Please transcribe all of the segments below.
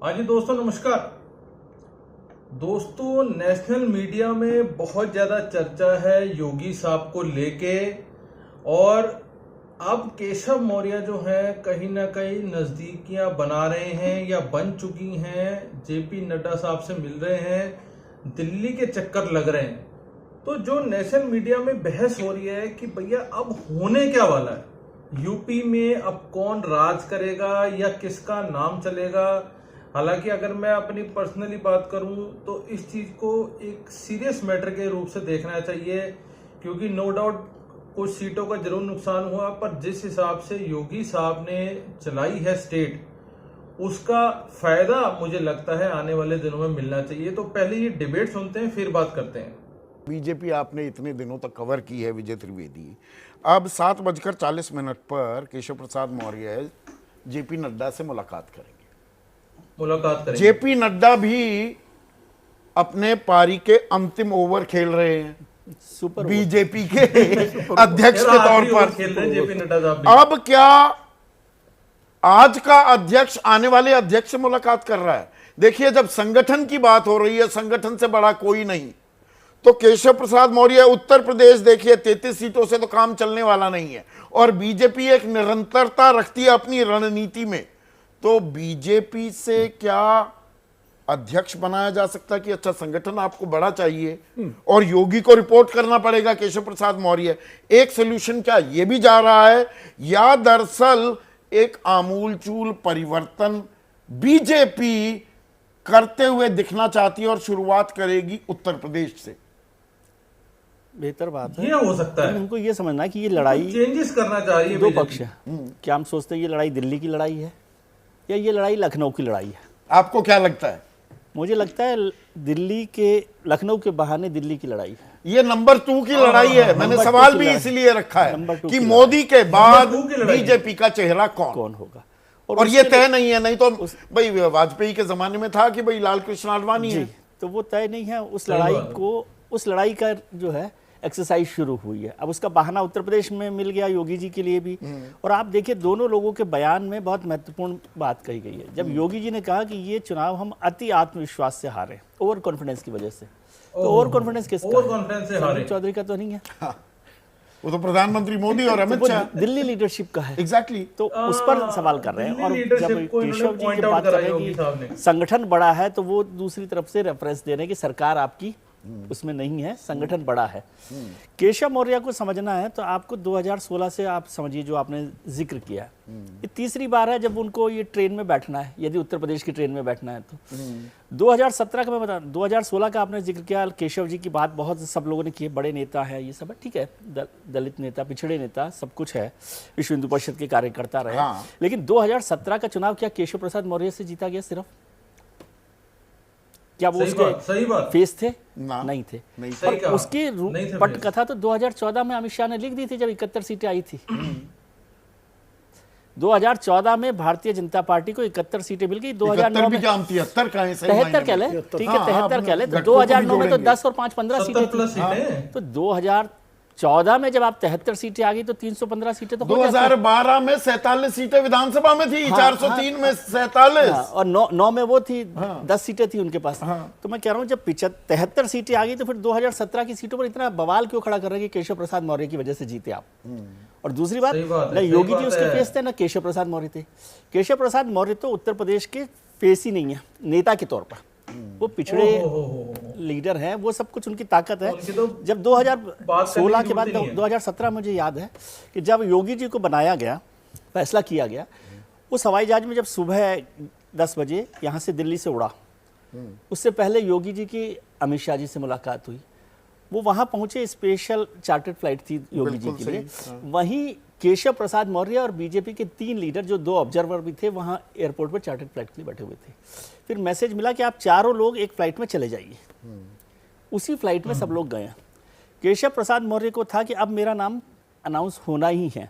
हाँ जी दोस्तों, नमस्कार। दोस्तों, नेशनल मीडिया में बहुत ज्यादा चर्चा है योगी साहब को लेके, और अब केशव मौर्य जो है कहीं ना कहीं नजदीकियां बना रहे हैं या बन चुकी हैं, जेपी नड्डा साहब से मिल रहे हैं, दिल्ली के चक्कर लग रहे हैं। तो जो नेशनल मीडिया में बहस हो रही है कि भैया अब होने क्या वाला है, यूपी में अब कौन राज करेगा या किसका नाम चलेगा। हालांकि अगर मैं अपनी पर्सनली बात करूं तो इस चीज को एक सीरियस मैटर के रूप से देखना चाहिए, क्योंकि नो डाउट कुछ सीटों का जरूर नुकसान हुआ, पर जिस हिसाब से योगी साहब ने चलाई है स्टेट, उसका फायदा मुझे लगता है आने वाले दिनों में मिलना चाहिए। तो पहले ये डिबेट सुनते हैं, फिर बात करते हैं। बीजेपी आपने इतने दिनों तक कवर की है विजय त्रिवेदी, अब 7:40 पर केशव प्रसाद मौर्य जेपी नड्डा से मुलाकात करेंगे। जेपी नड्डा भी अपने पारी के अंतिम ओवर खेल रहे हैं बीजेपी के अध्यक्ष के तौर पर खेल रहे हैं जेपी नड्डा साहब। अब क्या आज का अध्यक्ष आने वाले अध्यक्ष से मुलाकात कर रहा है? देखिए, जब संगठन की बात हो रही है, संगठन से बड़ा कोई नहीं, तो केशव प्रसाद मौर्य उत्तर प्रदेश देखिए 33 सीटों से तो काम चलने वाला नहीं है, और बीजेपी एक निरंतरता रखती है अपनी रणनीति में। तो बीजेपी से क्या अध्यक्ष बनाया जा सकता है कि अच्छा संगठन आपको बड़ा चाहिए और योगी को रिपोर्ट करना पड़ेगा केशव प्रसाद मौर्य? एक सोल्यूशन क्या ये भी जा रहा है, या दरअसल एक आमूलचूल परिवर्तन बीजेपी करते हुए दिखना चाहती है और शुरुआत करेगी उत्तर प्रदेश से? बेहतर बात है, ये हो सकता है। हमको ये समझना है कि ये लड़ाई चेंजेस करना चाहिए। दो पक्ष है। क्या हम सोचते हैं ये लड़ाई दिल्ली की लड़ाई है या ये लड़ाई लखनऊ की लड़ाई है? आपको क्या लगता है? मुझे लगता है दिल्ली के लखनऊ के बहाने दिल्ली की लड़ाई है। ये नंबर 2 की लड़ाई है। मैंने सवाल भी इसलिए रखा है कि मोदी के बाद बीजेपी का चेहरा कौन होगा, और ये तय नहीं है। नहीं तो भाई वाजपेयी के जमाने में था कि भाई लाल कृष्ण आडवाणी है, तो वो तय नहीं है। उस लड़ाई का जो है एक्सरसाइज शुरू हुई है। अब उसका बहाना उत्तर प्रदेश में मिल गया योगी जी के लिए भी। और आप देखिए दोनों लोगों के बयान में बहुत महत्वपूर्ण बात कही गई है। जब योगी जी ने कहा कि ये चुनाव हम अति आत्मविश्वास से हारे, ओवर कॉन्फिडेंस की वजह से। तो ओवर कॉन्फिडेंस किसका है? चौधरी का तो नहीं है। वो तो प्रधानमंत्री मोदी और अमित शाह दिल्ली लीडरशिप का है। एग्जैक्टली। तो उस पर सवाल कर रहे हैं। और जब केशव जी की बात कर रहे हैं कि संगठन बड़ा है, तो वो दूसरी तरफ से रेफरेंस दे रहे हैं कि सरकार आपकी उसमें नहीं है, संगठन बड़ा है। केशव मौर्य को समझना है तो आपको 2016 से आप समझिए, जो आपने जिक्र किया, ये तीसरी बार है जब उनको ये ट्रेन में बैठना है, यदि उत्तर प्रदेश की ट्रेन में बैठना है तो। 2017 का मैं बता, 2016 का आपने जिक्र किया, केशव जी की बात बहुत सब लोगों ने की, बड़े नेता है, ये सब है, ठीक है, दलित नेता, पिछड़े नेता, सब कुछ है, विश्व हिंदू परिषद के कार्यकर्ता रहे। लेकिन 2017 का चुनाव क्या केशव प्रसाद मौर्य से जीता गया सिर्फ? क्या वो उसके फेस थे? नहीं थे। और उसकी पटकथा तो 2014 में अमित शाह ने लिख दी थी जब 71 सीटें आई थी। 2014 में भारतीय जनता पार्टी को 71 सीटें मिल गई। 2009 में 73 कह ले, ठीक है, 73 कह ले, तो 2009 में तो 10 और 5 15 सीटें थी। तो 2014 में जब आप 73 सीटें आ गई तो 315 सीटें तो 2012 में 47 सीटें विधानसभा में थी। 403 में 47 और 9 में वो थी, 10 सीटें थी उनके पास। तो मैं कह रहा हूँ जब 73 सीटें आ गई तो फिर 2017 की सीटों पर इतना बवाल क्यों खड़ा कर रहे हैं कि केशव प्रसाद मौर्य की वजह से जीते आप? और दूसरी बात, न योगी जी उसके फेस थे न केशव प्रसाद मौर्य थे। केशव प्रसाद मौर्य तो उत्तर प्रदेश के फेस ही नहीं है नेता के तौर पर, वो पिछड़े लीडर हैं, वो सब कुछ उनकी ताकत है। जब 2016 के बाद 2017 मुझे याद है कि जब योगी जी को बनाया गया, फैसला किया गया, उस हवाई जहाज में जब सुबह 10 बजे यहाँ से दिल्ली से उड़ा, उससे पहले योगी जी की अमित शाह जी से मुलाकात हुई। वो वहाँ पहुँचे, स्पेशल चार्टर्ड फ्लाइट थी योगी जी के लिए। वहीं केशव प्रसाद मौर्य और बीजेपी के 3 लीडर, जो 2 ऑब्जर्वर भी थे, वहाँ एयरपोर्ट पर चार्टर्ड फ्लाइट के लिए बैठे हुए थे। फिर मैसेज मिला कि आप चारों लोग एक फ्लाइट में चले जाइए। उसी फ्लाइट में सब लोग गए। केशव प्रसाद मौर्य को था कि अब मेरा नाम अनाउंस होना ही है।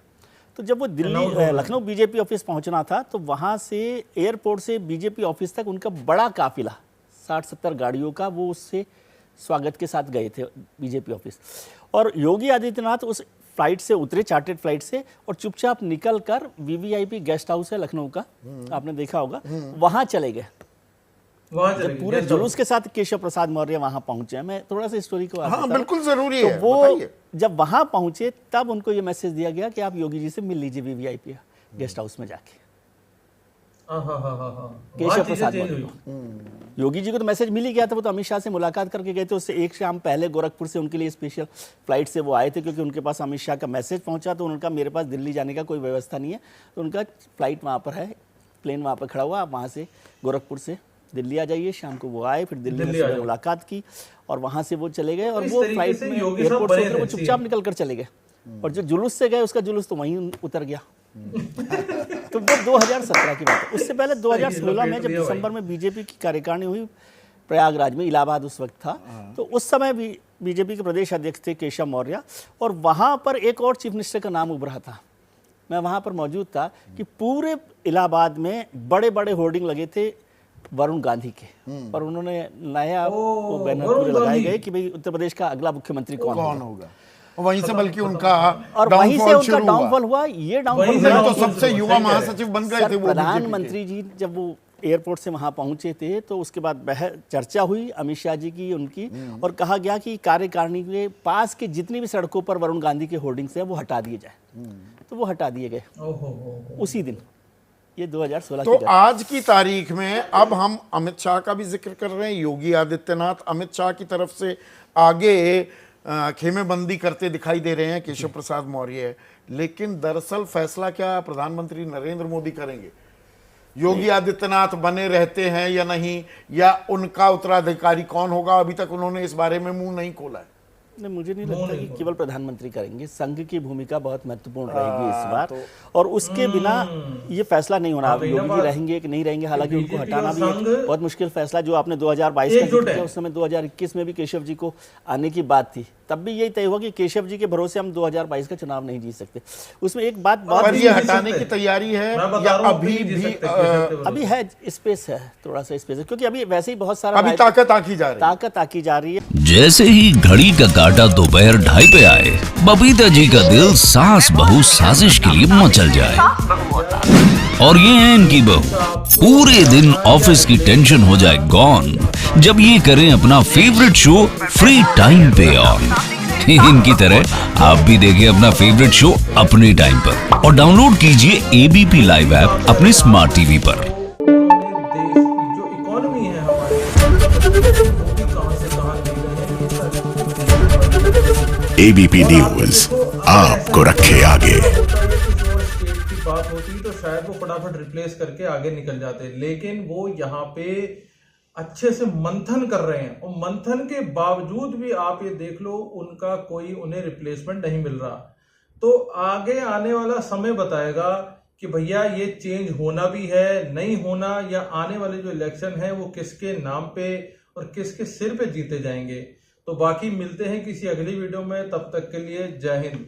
तो जब वो दिल्ली लखनऊ बीजेपी ऑफिस पहुंचना था, तो वहां से एयरपोर्ट से बीजेपी ऑफिस तक उनका बड़ा काफिला 60-70 गाड़ियों का, वो उससे स्वागत के साथ गए थे बीजेपी ऑफिस। और योगी आदित्यनाथ उस फ्लाइट से उतरे, चार्टर्ड फ्लाइट से, और चुपचाप निकल कर वीवीआईपी गेस्ट हाउस है लखनऊ का, आपने देखा होगा, वहां चले गए। वहां जब चलेगी पूरे गेस्ट जुलूस के साथ केशव प्रसाद मौर्य वहां पहुंचे, मैं थोड़ा सा स्टोरी को हाँ बिल्कुल जरूरी तो है, वो बताइए। जब वहां पहुंचे तब उनको ये मैसेज दिया गया कि आप योगी जी से मिल लीजिए वीवीआईपी गेस्ट हाउस में जाके। केशव प्रसाद मौर्य योगी जी को तो मैसेज मिल ही गया था, वो तो अमित शाह से मुलाकात करके गए थे। उससे एक शाम पहले गोरखपुर से उनके लिए स्पेशल फ्लाइट से वो आए थे, क्योंकि उनके पास अमित शाह का मैसेज पहुंचा। तो उनका मेरे पास दिल्ली जाने का कोई व्यवस्था नहीं है, तो उनका फ्लाइट वहाँ पर है, प्लेन वहाँ पर खड़ा हुआ, आप वहाँ से गोरखपुर से दिल्ली आ जाइए। शाम को वो आए, फिर दिल्ली में सुबह मुलाकात की और वहाँ से वो चले गए। और वो फ्लाइट में एयरपोर्ट से उतरे, वो चुपचाप निकल कर चले गए। और जो जुलूस से गए उसका जुलूस तो वहीं उतर गया। तो वो 2017 की बात है। उससे पहले 2016 में जब दिसंबर में बीजेपी की कार्यकारिणी हुई प्रयागराज में, इलाहाबाद उस वक्त था, तो उस समय भी बीजेपी के प्रदेश अध्यक्ष थे केशव मौर्य, और वहाँ पर एक और चीफ मिनिस्टर का नाम उभरा था। मैं वहाँ पर मौजूद था कि पूरे इलाहाबाद में बड़े बड़े होर्डिंग लगे थे वरुण गांधी के, पर उन्होंने नया वो बैनर पूरे लगाए गए कि भाई उत्तर प्रदेश का अगला मुख्यमंत्री कौन होगा। वहीं से बल्कि उनका और वहीं से उनका डाउनफॉल हुआ। ये डाउनफॉल तो सबसे युवा महासचिव बन गए थे वो। प्रधानमंत्री जी जब वो एयरपोर्ट से वहां पहुंचे थे तो उसके बाद चर्चा हुई अमित शाह जी की, उनकी, और कहा गया कि कार्यकारिणी के पास के जितनी भी सड़कों पर वरुण गांधी के होर्डिंग्स हैं वो हटा दिए जाए। तो वो हटा दिए गए उसी दिन। ये 2016 तो आज की तारीख में अब हम अमित शाह का भी जिक्र कर रहे हैं। योगी आदित्यनाथ अमित शाह की तरफ से आगे खेमेबंदी करते दिखाई दे रहे हैं केशव प्रसाद मौर्य, लेकिन दरअसल फैसला क्या प्रधानमंत्री नरेंद्र मोदी करेंगे? योगी आदित्यनाथ बने रहते हैं या नहीं, या उनका उत्तराधिकारी कौन होगा, अभी तक उन्होंने इस बारे में मुंह नहीं खोला है। नहीं, मुझे नहीं लगता कि केवल प्रधानमंत्री करेंगे। संघ की भूमिका बहुत महत्वपूर्ण रहेगी इस बार, और उसके बिना ये फैसला नहीं होना। योगी जी रहेंगे कि नहीं रहेंगे, हालांकि उनको हटाना भी एक बहुत मुश्किल फैसला। जो आपने 2022 का जिक्र किया, उस समय 2021 में भी केशव जी को आने की बात थी, तब भी यही तय हुआ कि केशव जी के भरोसे हम 2022 का चुनाव नहीं जीत सकते। उसमें एक बात बहुत, ये हटाने की तैयारी है या अभी भी अभी है, स्पेस है, थोड़ा सा स्पेस है, क्योंकि अभी वैसे ही बहुत सारा अभी ताकत आकी जा रही है। जैसे ही घड़ी का काटा दोपहर 2:30 पे आए, बबीता जी का दिल सास बहू साजिश के लिए मचल जाए। और ये है इनकी बहू, पूरे दिन ऑफिस की टेंशन हो जाए गॉन जब ये करें अपना फेवरेट शो फ्री टाइम पे ऑन। इनकी तरह आप भी देखिए अपना फेवरेट शो अपने टाइम पर, और डाउनलोड कीजिए ABP लाइव ऐप अपने स्मार्ट टीवी पर। जो इकोनॉमी है हमारी, कहां से कहां ABP न्यूज आपको रखे आगे। स्टेट की बात होती तो शायद वो फटाफट रिप्लेस करके आगे निकल जाते, लेकिन वो यहाँ पे अच्छे से मंथन कर रहे हैं, और मंथन के बावजूद भी आप ये देख लो उनका कोई उन्हें रिप्लेसमेंट नहीं मिल रहा। तो आगे आने वाला समय बताएगा कि भैया ये चेंज होना भी है, नहीं होना, या आने वाले जो इलेक्शन है वो किसके नाम पे और किसके सिर पे जीते जाएंगे। तो बाकी मिलते हैं किसी अगली वीडियो में, तब तक के लिए जय हिंद।